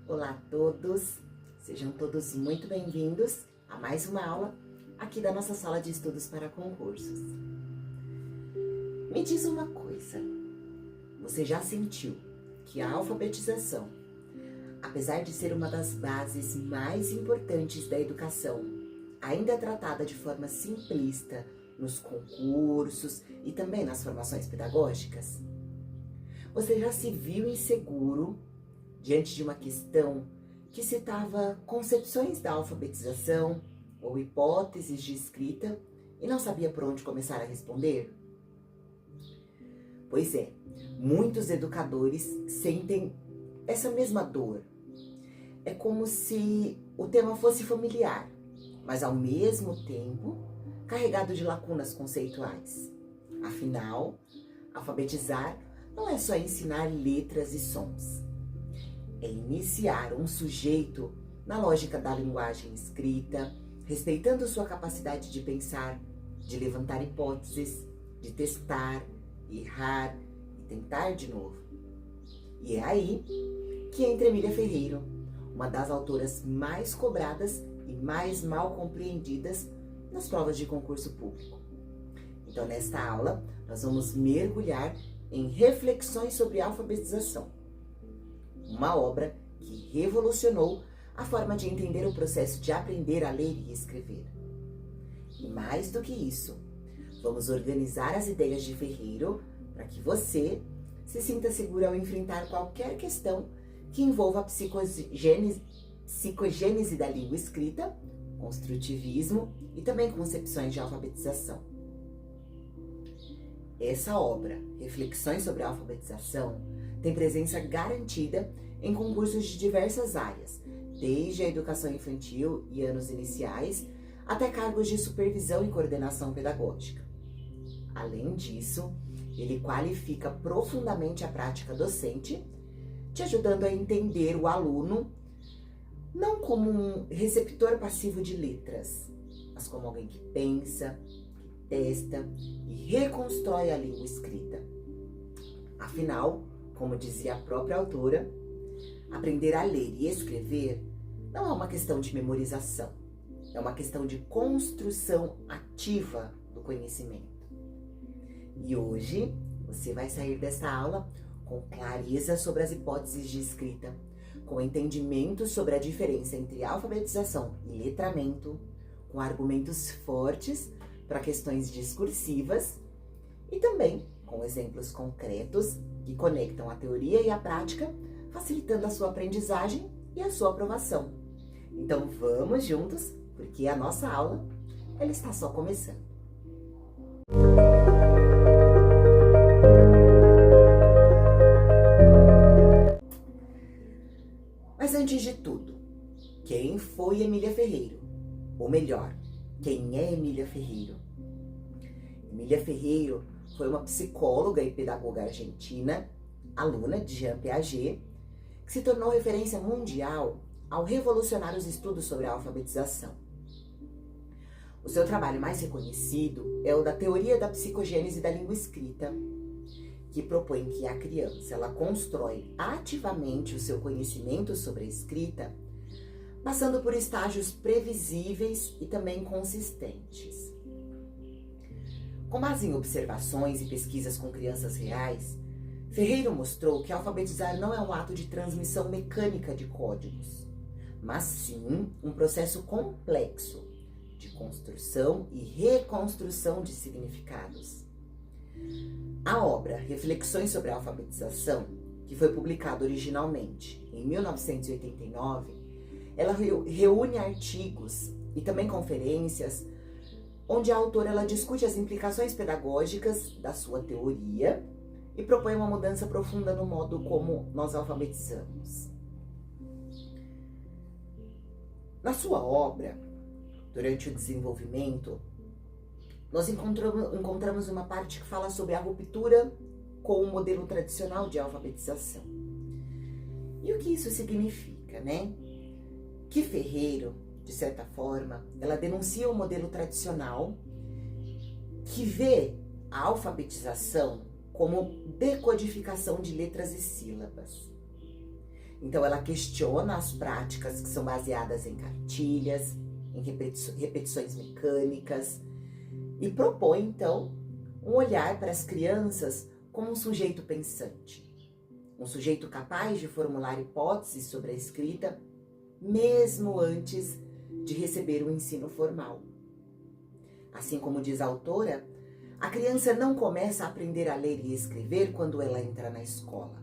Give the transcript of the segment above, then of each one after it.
Olá a todos, sejam todos muito bem-vindos a mais uma aula aqui da nossa sala de estudos para concursos. Me diz uma coisa, você já sentiu que a alfabetização, apesar de ser uma das bases mais importantes da educação, ainda é tratada de forma simplista nos concursos e também nas formações pedagógicas? Você já se viu inseguro diante de uma questão que citava concepções da alfabetização ou hipóteses de escrita e não sabia por onde começar a responder? Pois é, muitos educadores sentem essa mesma dor. É como se o tema fosse familiar, mas ao mesmo tempo carregado de lacunas conceituais. Afinal, alfabetizar não é só ensinar letras e sons. É iniciar um sujeito na lógica da linguagem escrita, respeitando sua capacidade de pensar, de levantar hipóteses, de testar, errar e tentar de novo. E é aí que entra Emília Ferreiro, uma das autoras mais cobradas e mais mal compreendidas nas provas de concurso público. Então, nesta aula, nós vamos mergulhar em Reflexões sobre Alfabetização, uma obra que revolucionou a forma de entender o processo de aprender a ler e escrever. E mais do que isso, vamos organizar as ideias de Ferreiro para que você se sinta seguro ao enfrentar qualquer questão que envolva a psicogênese da língua escrita, construtivismo e também concepções de alfabetização. Essa obra, Reflexões sobre a Alfabetização, tem presença garantida em concursos de diversas áreas, desde a educação infantil e anos iniciais, até cargos de supervisão e coordenação pedagógica. Além disso, ele qualifica profundamente a prática docente, te ajudando a entender o aluno não como um receptor passivo de letras, mas como alguém que pensa, que testa e reconstrói a língua escrita. Afinal, como dizia a própria autora, aprender a ler e escrever não é uma questão de memorização, é uma questão de construção ativa do conhecimento. E hoje você vai sair desta aula com clareza sobre as hipóteses de escrita, com entendimento sobre a diferença entre alfabetização e letramento, com argumentos fortes para questões discursivas e também com exemplos concretos que conectam a teoria e a prática, facilitando a sua aprendizagem e a sua aprovação. Então vamos juntos, porque a nossa aula ela está só começando. Mas antes de tudo, quem foi Emília Ferreiro? Ou melhor, quem é Emília Ferreiro? Emília Ferreiro foi uma psicóloga e pedagoga argentina, aluna de Jean Piaget, que se tornou referência mundial ao revolucionar os estudos sobre a alfabetização. O seu trabalho mais reconhecido é o da teoria da psicogênese da língua escrita, que propõe que a criança ela constrói ativamente o seu conhecimento sobre a escrita, passando por estágios previsíveis e também consistentes. Com base em observações e pesquisas com crianças reais, Ferreiro mostrou que alfabetizar não é um ato de transmissão mecânica de códigos, mas sim um processo complexo de construção e reconstrução de significados. A obra Reflexões sobre a Alfabetização, que foi publicada originalmente em 1989, ela reúne artigos e também conferências onde a autora ela discute as implicações pedagógicas da sua teoria e propõe uma mudança profunda no modo como nós alfabetizamos. Na sua obra, durante o desenvolvimento, nós encontramos uma parte que fala sobre a ruptura com o modelo tradicional de alfabetização. E o que isso significa, né? Que Ferreiro, de certa forma, ela denuncia o modelo tradicional que vê a alfabetização como decodificação de letras e sílabas. Então, ela questiona as práticas que são baseadas em cartilhas, em repetições mecânicas, e propõe, então, um olhar para as crianças como um sujeito pensante, um sujeito capaz de formular hipóteses sobre a escrita, mesmo antes de receber o ensino formal. Assim como diz a autora, a criança não começa a aprender a ler e escrever quando ela entra na escola.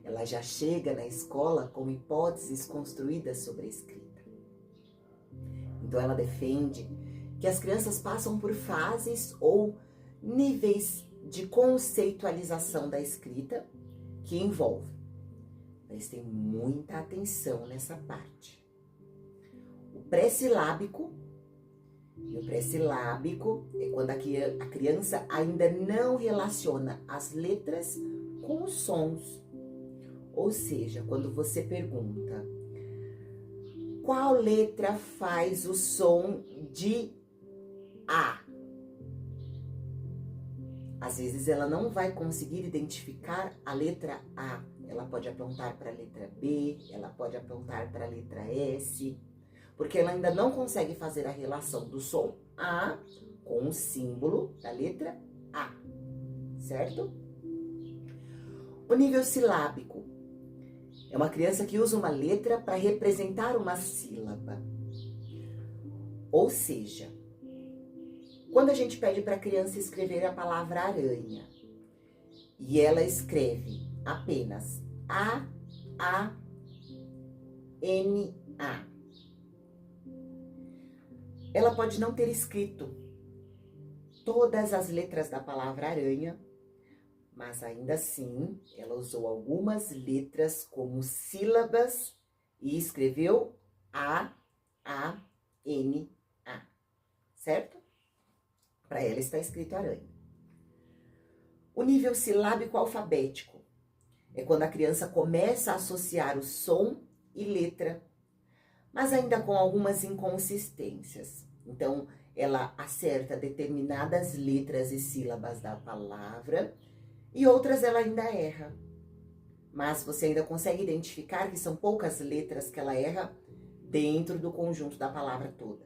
Ela já chega na escola com hipóteses construídas sobre a escrita. Então ela defende que as crianças passam por fases ou níveis de conceitualização da escrita que envolve. Prestem muita atenção nessa parte. O pré-silábico, e o pré-silábico é quando a criança ainda não relaciona as letras com os sons. Ou seja, quando você pergunta qual letra faz o som de A, às vezes ela não vai conseguir identificar a letra A. Ela pode apontar para a letra B, ela pode apontar para a letra S, porque ela ainda não consegue fazer a relação do som A com o símbolo da letra A, certo? O nível silábico é uma criança que usa uma letra para representar uma sílaba. Ou seja, quando a gente pede para a criança escrever a palavra aranha e ela escreve apenas A, N, A, ela pode não ter escrito todas as letras da palavra aranha, mas ainda assim ela usou algumas letras como sílabas e escreveu A, N, A, certo? Para ela está escrito aranha. O nível silábico alfabético é quando a criança começa a associar o som e letra, mas ainda com algumas inconsistências. Então, ela acerta determinadas letras e sílabas da palavra e outras ela ainda erra. Mas você ainda consegue identificar que são poucas letras que ela erra dentro do conjunto da palavra toda.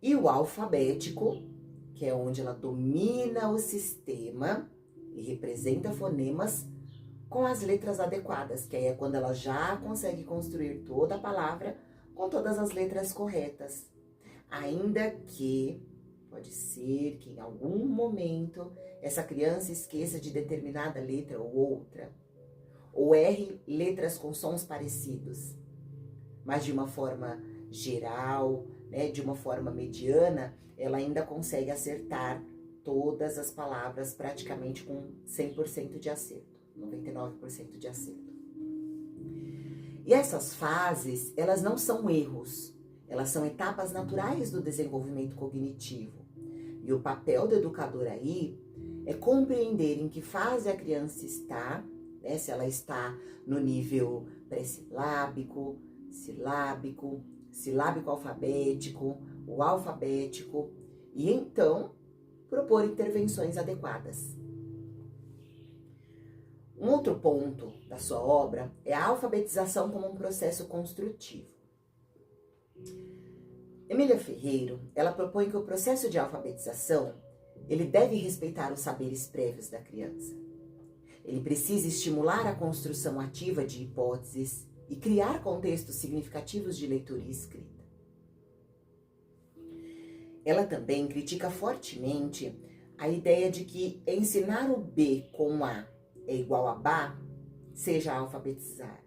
E o alfabético, que é onde ela domina o sistema e representa fonemas com as letras adequadas, que aí é quando ela já consegue construir toda a palavra com todas as letras corretas. Ainda que pode ser que em algum momento essa criança esqueça de determinada letra ou outra, ou erre letras com sons parecidos, mas de uma forma geral, né, de uma forma mediana, ela ainda consegue acertar todas as palavras praticamente com 100% de acerto, 99% de acerto. E essas fases, elas não são erros, elas são etapas naturais do desenvolvimento cognitivo. E o papel do educador aí é compreender em que fase a criança está, né, se ela está no nível pré-silábico, silábico, silábico alfabético, o alfabético, e então propor intervenções adequadas. Um outro ponto da sua obra é a alfabetização como um processo construtivo. Emília Ferreiro, ela propõe que o processo de alfabetização, ele deve respeitar os saberes prévios da criança. Ele precisa estimular a construção ativa de hipóteses e criar contextos significativos de leitura e escrita. Ela também critica fortemente a ideia de que ensinar o B com A é igual a Bá seja alfabetizar.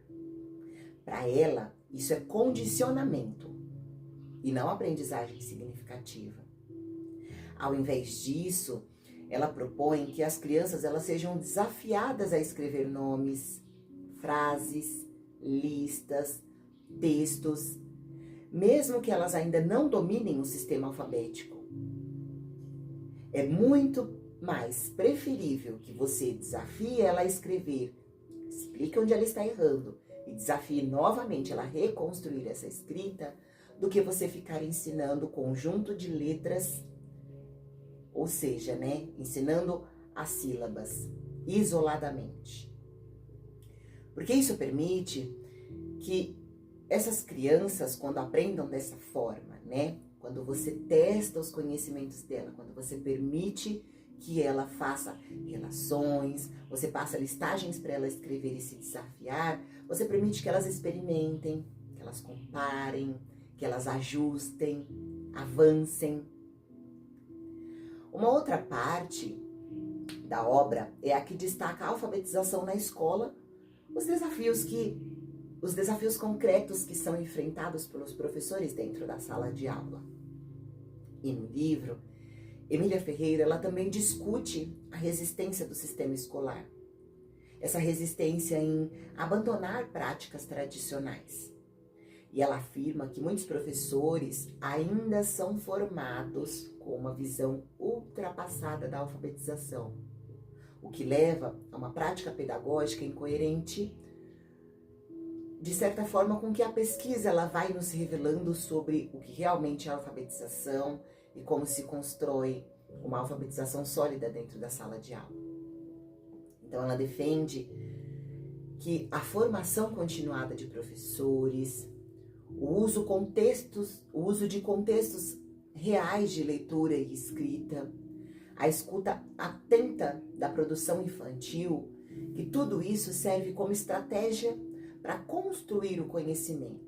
Para ela, isso é condicionamento e não aprendizagem significativa. Ao invés disso, ela propõe que as crianças elas sejam desafiadas a escrever nomes, frases, listas, textos, mesmo que elas ainda não dominem o sistema alfabético. É muito mais preferível que você desafie ela a escrever, explique onde ela está errando e desafie novamente ela a reconstruir essa escrita, do que você ficar ensinando o conjunto de letras, ou seja, né, ensinando as sílabas isoladamente. Porque isso permite que essas crianças, quando aprendam dessa forma, né? Quando você testa os conhecimentos dela, quando você permite que ela faça relações, você passa listagens para ela escrever e se desafiar, você permite que elas experimentem, que elas comparem, que elas ajustem, avancem. Uma outra parte da obra é a que destaca a alfabetização na escola, os desafios concretos que são enfrentados pelos professores dentro da sala de aula. E no livro, Emília Ferreira, ela também discute a resistência do sistema escolar. Essa resistência em abandonar práticas tradicionais. E ela afirma que muitos professores ainda são formados com uma visão ultrapassada da alfabetização, o que leva a uma prática pedagógica incoerente, de certa forma, com que a pesquisa ela vai nos revelando sobre o que realmente é a alfabetização e como se constrói uma alfabetização sólida dentro da sala de aula. Então, ela defende que a formação continuada de professores, o uso de contextos reais de leitura e escrita, a escuta atenta da produção infantil, que tudo isso serve como estratégia para construir o conhecimento.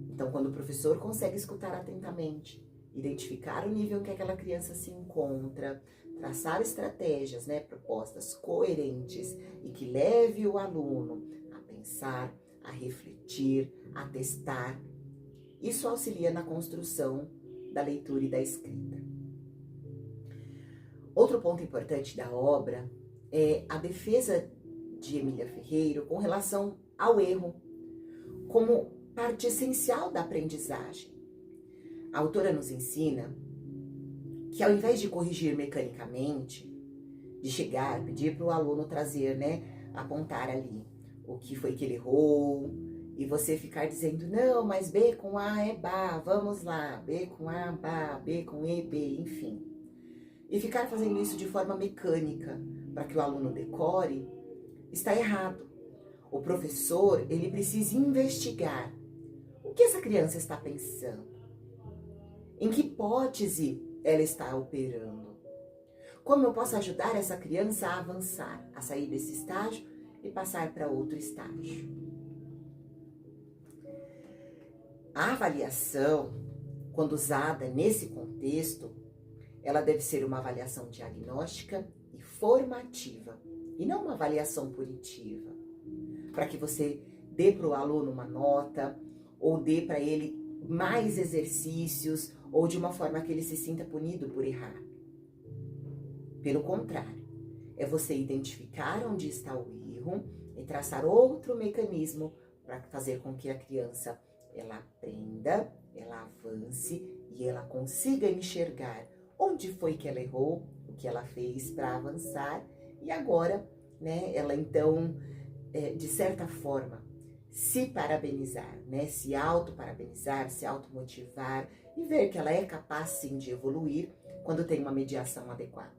Então, quando o professor consegue escutar atentamente, identificar o nível em que aquela criança se encontra, traçar estratégias, propostas coerentes e que leve o aluno a pensar, a refletir, a testar, isso auxilia na construção da leitura e da escrita. Outro ponto importante da obra é a defesa de Emília Ferreira com relação ao erro, como parte essencial da aprendizagem. A autora nos ensina que ao invés de corrigir mecanicamente, de chegar, pedir para o aluno trazer, apontar ali o que foi que ele errou, e você ficar dizendo, não, mas B com A é Bá, vamos lá, B com A, Bá, B com E, B, enfim. E ficar fazendo isso de forma mecânica, para que o aluno decore, está errado. O professor, ele precisa investigar o que essa criança está pensando, em que hipótese ela está operando, como eu posso ajudar essa criança a avançar, a sair desse estágio e passar para outro estágio. A avaliação, quando usada nesse contexto, ela deve ser uma avaliação diagnóstica e formativa, e não uma avaliação punitiva, para que você dê para o aluno uma nota, ou dê para ele mais exercícios, ou de uma forma que ele se sinta punido por errar. Pelo contrário, é você identificar onde está o erro e traçar outro mecanismo para fazer com que a criança ela aprenda, ela avance e ela consiga enxergar onde foi que ela errou, o que ela fez para avançar e agora, ela então, de certa forma, se parabenizar, se auto-parabenizar, se automotivar e ver que ela é capaz sim de evoluir quando tem uma mediação adequada.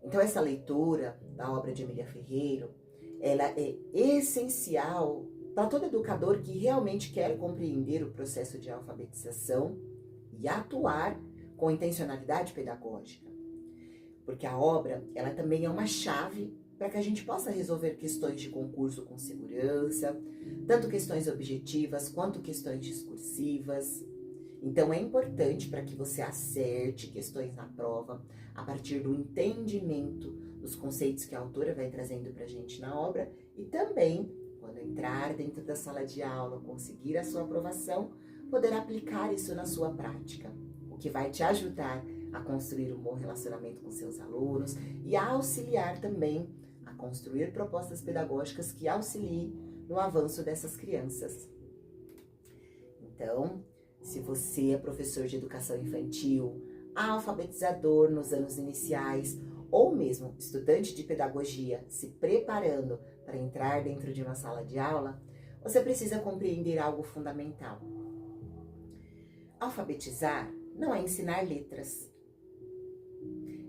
Então essa leitura da obra de Emília Ferreira, ela é essencial para todo educador que realmente quer compreender o processo de alfabetização e atuar com intencionalidade pedagógica. Porque a obra, ela também é uma chave para que a gente possa resolver questões de concurso com segurança, tanto questões objetivas quanto questões discursivas. Então é importante para que você acerte questões na prova a partir do entendimento dos conceitos que a autora vai trazendo para a gente na obra e também, quando entrar dentro da sala de aula, conseguir a sua aprovação, poder aplicar isso na sua prática, o que vai te ajudar a construir um bom relacionamento com seus alunos e a auxiliar também a construir propostas pedagógicas que auxiliem no avanço dessas crianças. Então, se você é professor de educação infantil, alfabetizador nos anos iniciais, ou mesmo estudante de pedagogia se preparando para entrar dentro de uma sala de aula, você precisa compreender algo fundamental. Alfabetizar não é ensinar letras,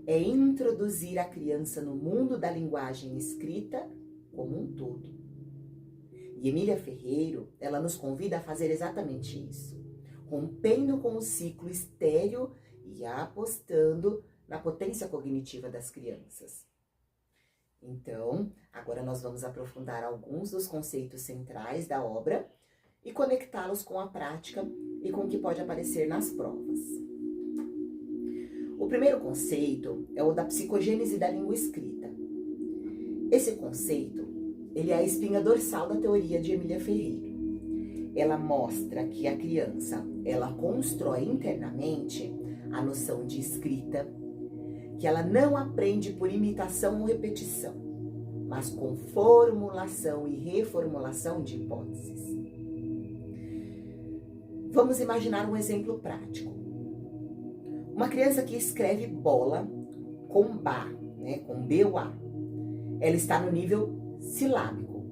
é introduzir a criança no mundo da linguagem escrita como um todo. E Emília Ferreiro, ela nos convida a fazer exatamente isso, rompendo com o ciclo estéril e apostando na potência cognitiva das crianças. Então, agora nós vamos aprofundar alguns dos conceitos centrais da obra e conectá-los com a prática e com o que pode aparecer nas provas. O primeiro conceito é o da psicogênese da língua escrita. Esse conceito, ele é a espinha dorsal da teoria de Emília Ferreiro. Ela mostra que a criança, ela constrói internamente a noção de escrita, que ela não aprende por imitação ou repetição, mas com formulação e reformulação de hipóteses. Vamos imaginar um exemplo prático. Uma criança que escreve bola com Bá, né, com B-U-A. Ela está no nível silábico,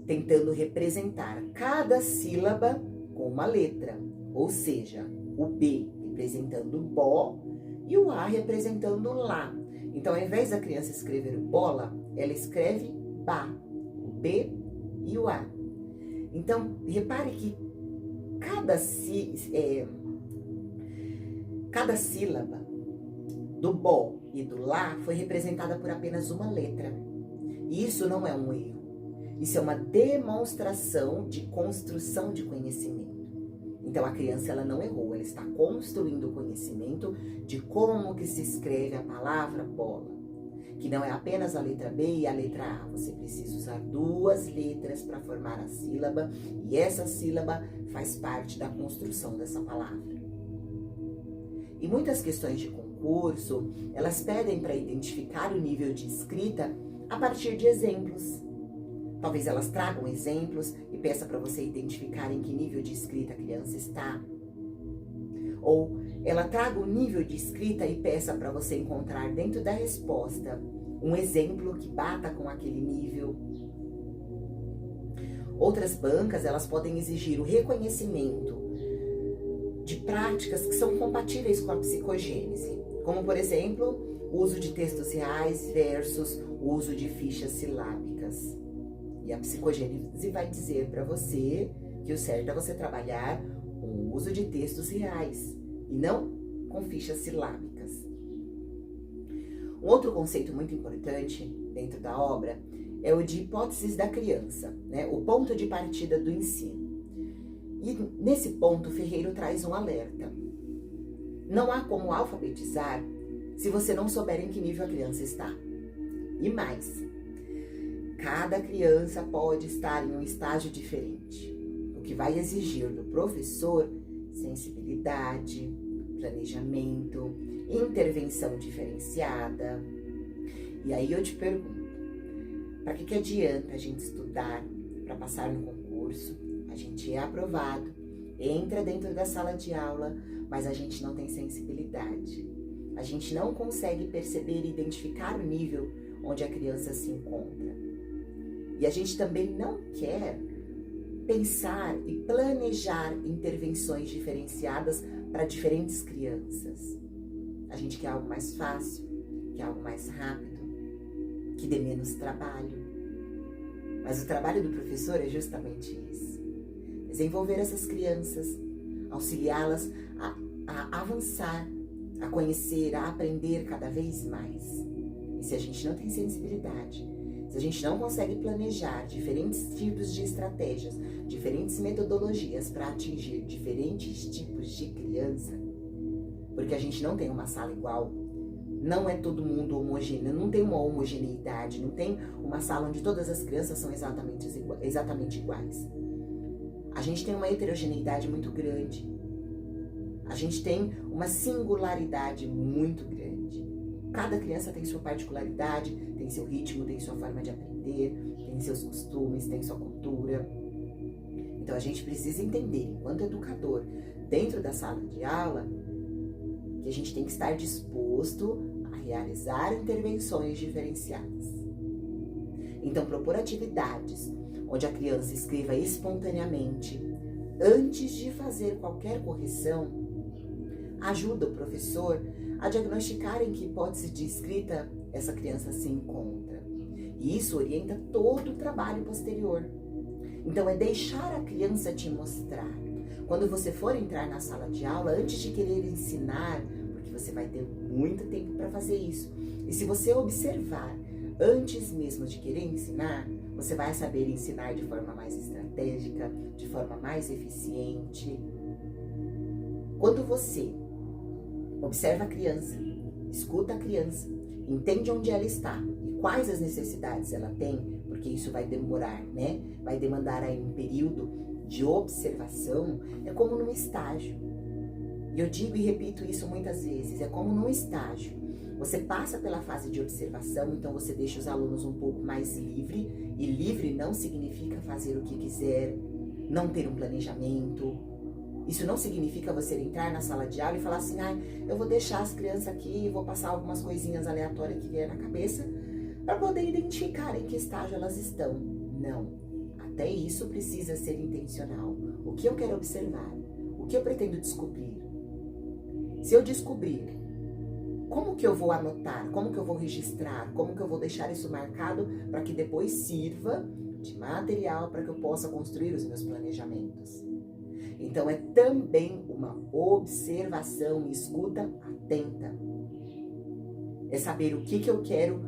tentando representar cada sílaba com uma letra, ou seja, o B representando Bó e o A representando Lá. Então, ao invés da criança escrever bola, ela escreve Bá, o B e o A. Então, repare que cada sílaba do Bó e do Lá foi representada por apenas uma letra. E isso não é um erro. Isso é uma demonstração de construção de conhecimento. Então, a criança, ela não errou, ela está construindo o conhecimento de como que se escreve a palavra bola, que não é apenas a letra B e a letra A. Você precisa usar duas letras para formar a sílaba, e essa sílaba faz parte da construção dessa palavra. E muitas questões de concurso, elas pedem para identificar o nível de escrita a partir de exemplos. Talvez elas tragam exemplos e peça para você identificar em que nível de escrita a criança está. Ou ela traga o nível de escrita e peça para você encontrar dentro da resposta um exemplo que bata com aquele nível. Outras bancas, elas podem exigir o reconhecimento de práticas que são compatíveis com a psicogênese, como, por exemplo, o uso de textos reais versus o uso de fichas silábicas. E a psicogênese vai dizer para você que o certo é você trabalhar com o uso de textos reais e não com fichas silábicas. Um outro conceito muito importante dentro da obra é o de hipóteses da criança, né? O ponto de partida do ensino. E nesse ponto, Ferreiro traz um alerta. Não há como alfabetizar se você não souber em que nível a criança está. E mais, cada criança pode estar em um estágio diferente, o que vai exigir do professor sensibilidade, planejamento, intervenção diferenciada. E aí eu te pergunto, para que adianta a gente estudar para passar no concurso? A gente é aprovado, entra dentro da sala de aula, mas a gente não tem sensibilidade. A gente não consegue perceber e identificar o nível onde a criança se encontra. E a gente também não quer pensar e planejar intervenções diferenciadas para diferentes crianças. A gente quer algo mais fácil, quer algo mais rápido, que dê menos trabalho. Mas o trabalho do professor é justamente isso. Desenvolver essas crianças, auxiliá-las a avançar, a conhecer, a aprender cada vez mais. E se a gente não tem sensibilidade, se a gente não consegue planejar diferentes tipos de estratégias, diferentes metodologias para atingir diferentes tipos de criança, porque a gente não tem uma sala igual, não é todo mundo homogêneo, não tem uma homogeneidade, não tem uma sala onde todas as crianças são exatamente iguais. A gente tem uma heterogeneidade muito grande. A gente tem uma singularidade muito grande. Cada criança tem sua particularidade, tem seu ritmo, tem sua forma de aprender, tem seus costumes, tem sua cultura. Então a gente precisa entender, enquanto educador, dentro da sala de aula, que a gente tem que estar disposto a realizar intervenções diferenciadas. Então, propor atividades onde a criança escreva espontaneamente, antes de fazer qualquer correção, ajuda o professor a diagnosticar em que hipótese de escrita essa criança se encontra. E isso orienta todo o trabalho posterior. Então é deixar a criança te mostrar. Quando você for entrar na sala de aula, antes de querer ensinar, porque você vai ter muito tempo para fazer isso. E se você observar antes mesmo de querer ensinar, você vai saber ensinar de forma mais estratégica, de forma mais eficiente. Quando você observa a criança, escuta a criança, entende onde ela está e quais as necessidades ela tem, porque isso vai demorar, né? Vai demandar aí um período de observação, é como num estágio. E eu digo e repito isso muitas vezes, é como num estágio. Você passa pela fase de observação, então você deixa os alunos um pouco mais livre, e livre não significa fazer o que quiser, não ter um planejamento. Isso não significa você entrar na sala de aula e falar assim, eu vou deixar as crianças aqui, vou passar algumas coisinhas aleatórias que vier na cabeça, para poder identificar em que estágio elas estão. Não. Até isso precisa ser intencional. O que eu quero observar? O que eu pretendo descobrir? Se eu descobrir, como que eu vou anotar? Como que eu vou registrar? Como que eu vou deixar isso marcado para que depois sirva de material para que eu possa construir os meus planejamentos? Então é também uma observação e escuta atenta. É saber o que eu quero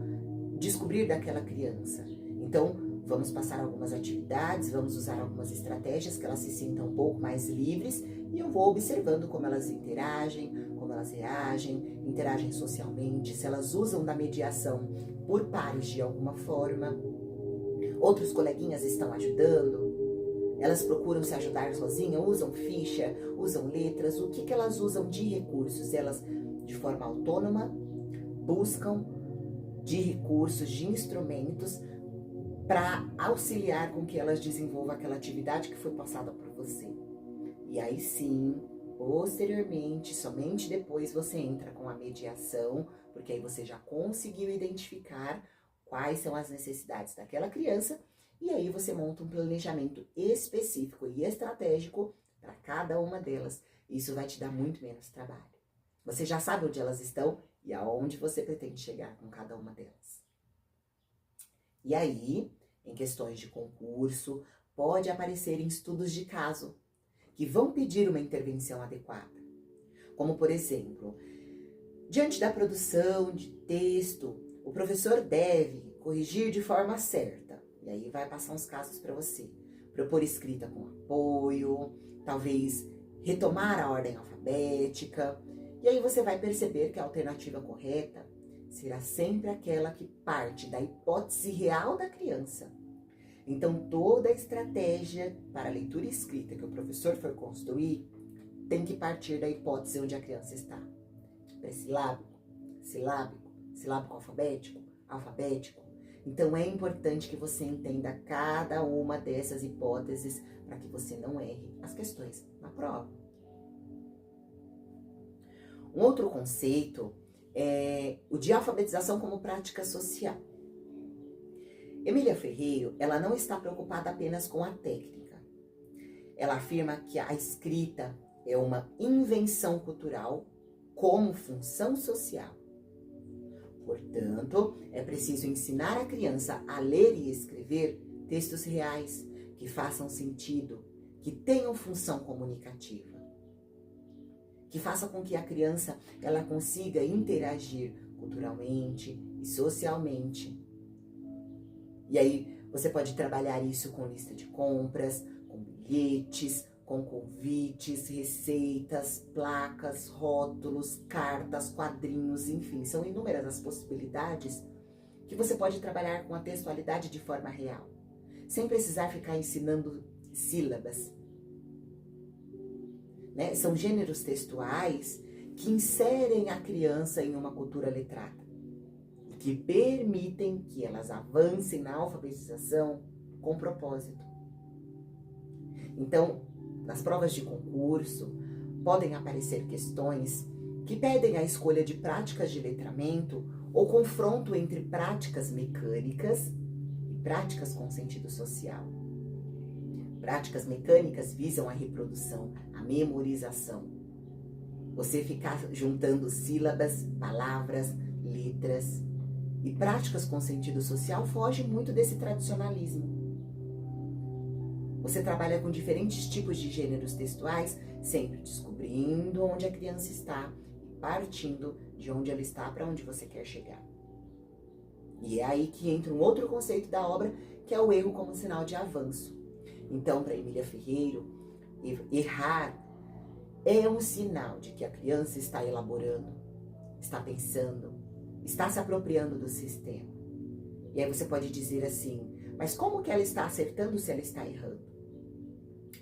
descobrir daquela criança. Então, vamos passar algumas atividades, vamos usar algumas estratégias que elas se sintam um pouco mais livres e eu vou observando como elas interagem, como elas reagem, interagem socialmente, se elas usam da mediação por pares de alguma forma. Outros coleguinhas estão ajudando, elas procuram se ajudar sozinhas, usam ficha, usam letras, o que elas usam de recursos? Elas, de forma autônoma, buscam de recursos, de instrumentos, para auxiliar com que elas desenvolvam aquela atividade que foi passada por você. E aí sim, posteriormente, somente depois você entra com a mediação, porque aí você já conseguiu identificar quais são as necessidades daquela criança, e aí você monta um planejamento específico e estratégico para cada uma delas. Isso vai te dar muito menos trabalho. Você já sabe onde elas estão e aonde você pretende chegar com cada uma delas. E aí, em questões de concurso, pode aparecer em estudos de caso, que vão pedir uma intervenção adequada. Como, por exemplo, diante da produção de texto, o professor deve corrigir de forma certa. E aí vai passar uns casos para você. Propor escrita com apoio, talvez retomar a ordem alfabética. E aí você vai perceber que a alternativa correta será sempre aquela que parte da hipótese real da criança. Então, toda a estratégia para a leitura e escrita que o professor for construir tem que partir da hipótese onde a criança está. Pré-silábico, silábico, silábico alfabético, alfabético. Então, é importante que você entenda cada uma dessas hipóteses para que você não erre as questões na prova. Um outro conceito é o de alfabetização como prática social. Emília Ferreiro, ela não está preocupada apenas com a técnica. Ela afirma que a escrita é uma invenção cultural como função social. Portanto, é preciso ensinar a criança a ler e escrever textos reais, que façam sentido, que tenham função comunicativa. Que faça com que a criança ela consiga interagir culturalmente e socialmente. E aí você pode trabalhar isso com lista de compras, com bilhetes, com convites, receitas, placas, rótulos, cartas, quadrinhos, enfim, são inúmeras as possibilidades que você pode trabalhar com a textualidade de forma real, sem precisar ficar ensinando sílabas. Né? São gêneros textuais que inserem a criança em uma cultura letrada, que permitem que elas avancem na alfabetização com propósito. Então, nas provas de concurso, podem aparecer questões que pedem a escolha de práticas de letramento ou confronto entre práticas mecânicas e práticas com sentido social. Práticas mecânicas visam a reprodução, a memorização. Você ficar juntando sílabas, palavras, letras. E práticas com sentido social fogem muito desse tradicionalismo. Você trabalha com diferentes tipos de gêneros textuais, sempre descobrindo onde a criança está e partindo de onde ela está para onde você quer chegar. E é aí que entra um outro conceito da obra, que é o erro como sinal de avanço. Então, para Emília Ferreiro, errar é um sinal de que a criança está elaborando, está pensando, está se apropriando do sistema. E aí você pode dizer assim, mas como que ela está acertando se ela está errando?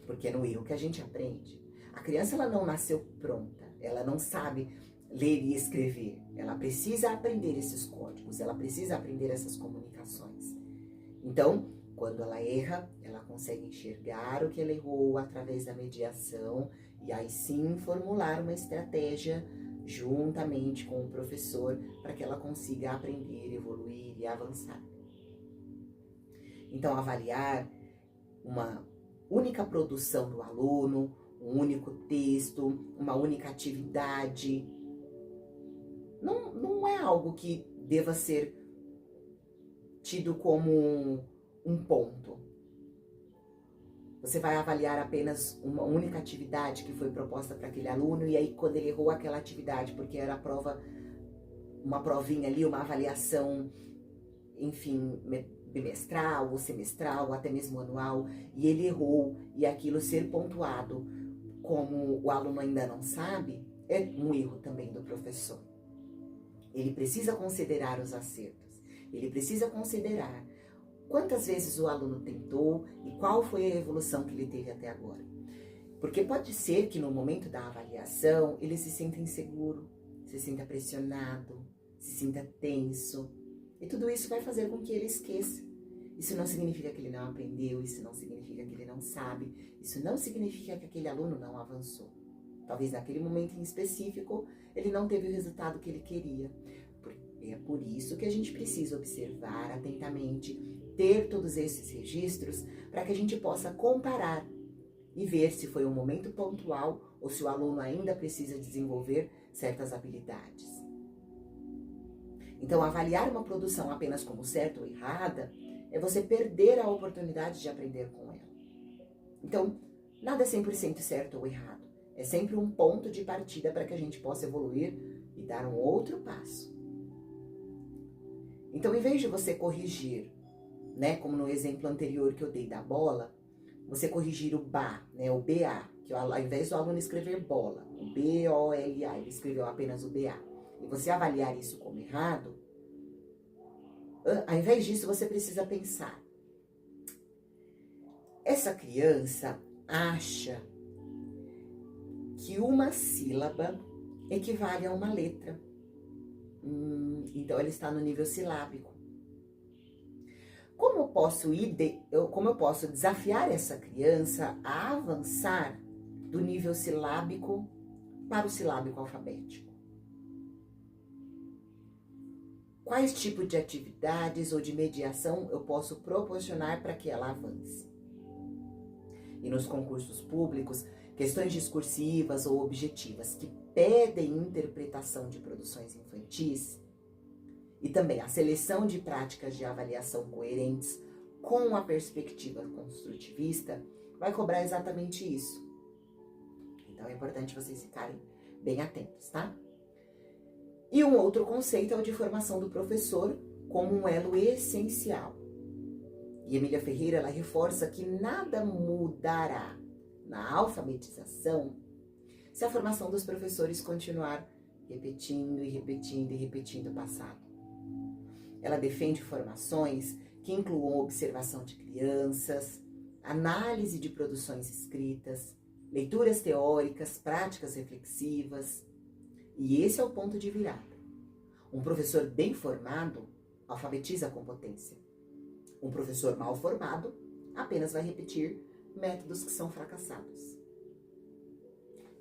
Porque é no erro que a gente aprende. A criança, ela não nasceu pronta, ela não sabe ler e escrever. Ela precisa aprender esses códigos, ela precisa aprender essas comunicações. Então, quando ela erra, ela consegue enxergar o que ela errou através da mediação e aí sim formular uma estratégia juntamente com o professor para que ela consiga aprender, evoluir e avançar. Então, avaliar uma única produção do aluno, um único texto, uma única atividade, não é algo que deva ser tido como um ponto. Você vai avaliar apenas uma única atividade que foi proposta para aquele aluno e aí quando ele errou aquela atividade, porque era uma provinha ali, uma avaliação, enfim, bimestral ou semestral ou até mesmo anual, e ele errou e aquilo ser pontuado como o aluno ainda não sabe, é um erro também do professor. Ele precisa considerar os acertos, ele precisa considerar quantas vezes o aluno tentou e qual foi a evolução que ele teve até agora. Porque pode ser que no momento da avaliação ele se sinta inseguro, se sinta pressionado, se sinta tenso. E tudo isso vai fazer com que ele esqueça. Isso não significa que ele não aprendeu, isso não significa que ele não sabe, isso não significa que aquele aluno não avançou. Talvez naquele momento em específico ele não teve o resultado que ele queria. É por isso que a gente precisa observar atentamente, ter todos esses registros para que a gente possa comparar e ver se foi um momento pontual ou se o aluno ainda precisa desenvolver certas habilidades. Então, avaliar uma produção apenas como certa ou errada é você perder a oportunidade de aprender com ela. Então, nada é 100% certo ou errado. É sempre um ponto de partida para que a gente possa evoluir e dar um outro passo. Então, em vez de você corrigir, né, como no exemplo anterior que eu dei da bola, você corrigir o BA, né, o BA, que ao invés do aluno escrever bola, o B-O-L-A, ele escreveu apenas o BA, e você avaliar isso como errado, ao invés disso você precisa pensar, essa criança acha que uma sílaba equivale a uma letra. Então ela está no nível silábico. Como eu posso desafiar essa criança a avançar do nível silábico para o silábico alfabético? Quais tipos de atividades ou de mediação eu posso proporcionar para que ela avance? E nos concursos públicos, questões discursivas ou objetivas que pedem interpretação de produções infantis e também a seleção de práticas de avaliação coerentes com a perspectiva construtivista vai cobrar exatamente isso. Então é importante vocês ficarem bem atentos, tá? E um outro conceito é o de formação do professor como um elo essencial. E Emília Ferreira, ela reforça que nada mudará na alfabetização se a formação dos professores continuar repetindo e repetindo e repetindo o passado. Ela defende formações que incluam observação de crianças, análise de produções escritas, leituras teóricas, práticas reflexivas. E esse é o ponto de virada. Um professor bem formado alfabetiza com potência. Um professor mal formado apenas vai repetir métodos que são fracassados.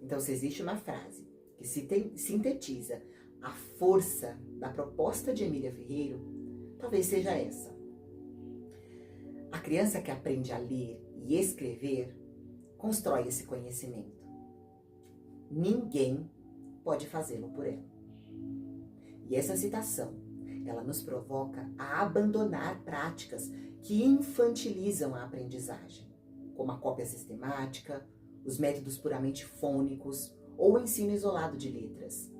Então, se existe uma frase que sintetiza a força da proposta de Emília Ferreiro, talvez seja essa. A criança que aprende a ler e escrever constrói esse conhecimento. Ninguém pode fazê-lo por ela. E essa citação ela nos provoca a abandonar práticas que infantilizam a aprendizagem, como a cópia sistemática, os métodos puramente fônicos ou o ensino isolado de letras,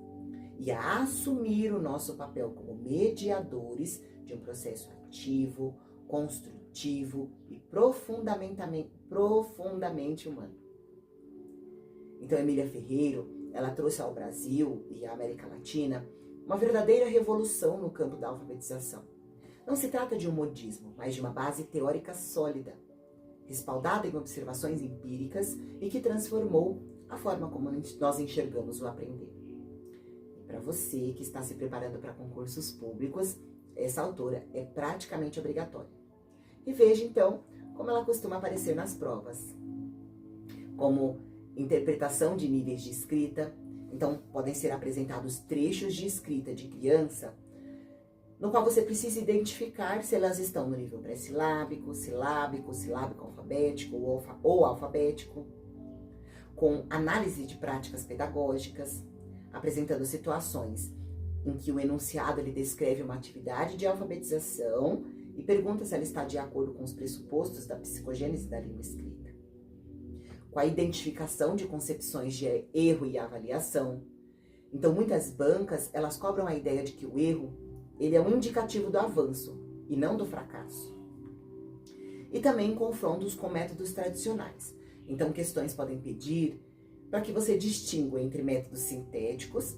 e a assumir o nosso papel como mediadores de um processo ativo, construtivo e profundamente humano. Então, Emília Ferreiro, ela trouxe ao Brasil e à América Latina uma verdadeira revolução no campo da alfabetização. Não se trata de um modismo, mas de uma base teórica sólida, respaldada em observações empíricas e que transformou a forma como nós enxergamos o aprender. E para você que está se preparando para concursos públicos, essa autora é praticamente obrigatória. E veja então como ela costuma aparecer nas provas, como interpretação de níveis de escrita. Então podem ser apresentados trechos de escrita de criança, no qual você precisa identificar se elas estão no nível pré-silábico, silábico, silábico alfabético ou alfabético, com análise de práticas pedagógicas, apresentando situações em que o enunciado ele descreve uma atividade de alfabetização e pergunta se ela está de acordo com os pressupostos da psicogênese da língua escrita, com a identificação de concepções de erro e avaliação. Então, muitas bancas, elas cobram a ideia de que o erro, ele é um indicativo do avanço e não do fracasso. E também confrontos com métodos tradicionais. Então, questões podem pedir para que você distingua entre métodos sintéticos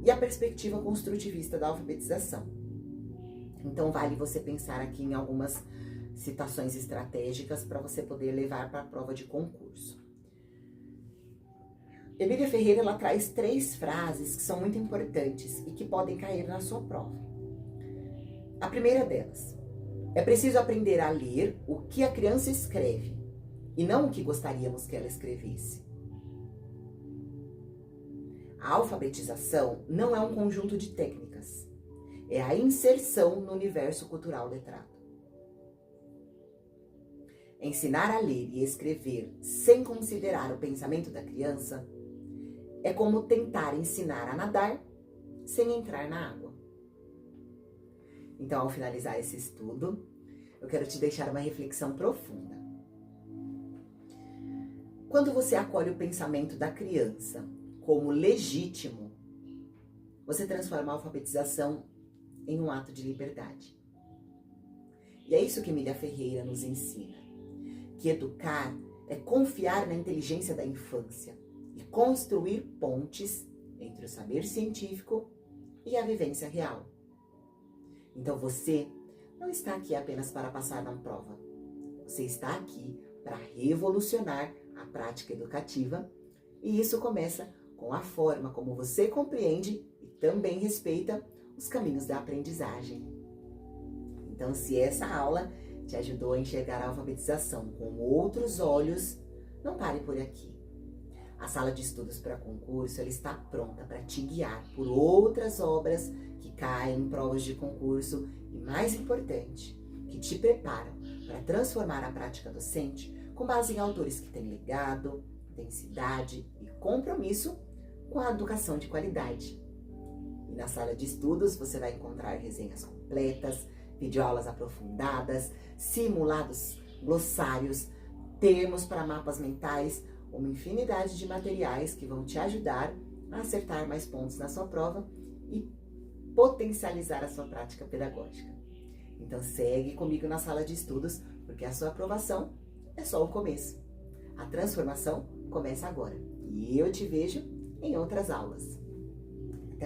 e a perspectiva construtivista da alfabetização. Então, vale você pensar aqui em algumas citações estratégicas para você poder levar para a prova de concurso. Emília Ferreira, ela traz 3 frases que são muito importantes e que podem cair na sua prova. A primeira delas: é preciso aprender a ler o que a criança escreve e não o que gostaríamos que ela escrevesse. A alfabetização não é um conjunto de técnicas, é a inserção no universo cultural letrado. Ensinar a ler e escrever sem considerar o pensamento da criança é como tentar ensinar a nadar sem entrar na água. Então, ao finalizar esse estudo, eu quero te deixar uma reflexão profunda. Quando você acolhe o pensamento da criança como legítimo, você transforma a alfabetização em um ato de liberdade. E é isso que Emília Ferreira nos ensina, que educar é confiar na inteligência da infância e construir pontes entre o saber científico e a vivência real. Então você não está aqui apenas para passar na prova. Você está aqui para revolucionar a prática educativa, e isso começa com a forma como você compreende e também respeita os caminhos da aprendizagem. Então, se essa aula te ajudou a enxergar a alfabetização com outros olhos, não pare por aqui. A sala de estudos para concurso, ela está pronta para te guiar por outras obras que caem em provas de concurso e, mais importante, que te preparam para transformar a prática docente com base em autores que têm legado, densidade e compromisso com a educação de qualidade. E na sala de estudos você vai encontrar resenhas completas, videoaulas aprofundadas, simulados, glossários, termos para mapas mentais, uma infinidade de materiais que vão te ajudar a acertar mais pontos na sua prova e potencializar a sua prática pedagógica. Então segue comigo na sala de estudos, porque a sua aprovação é só o começo. A transformação começa agora. E eu te vejo em outras aulas.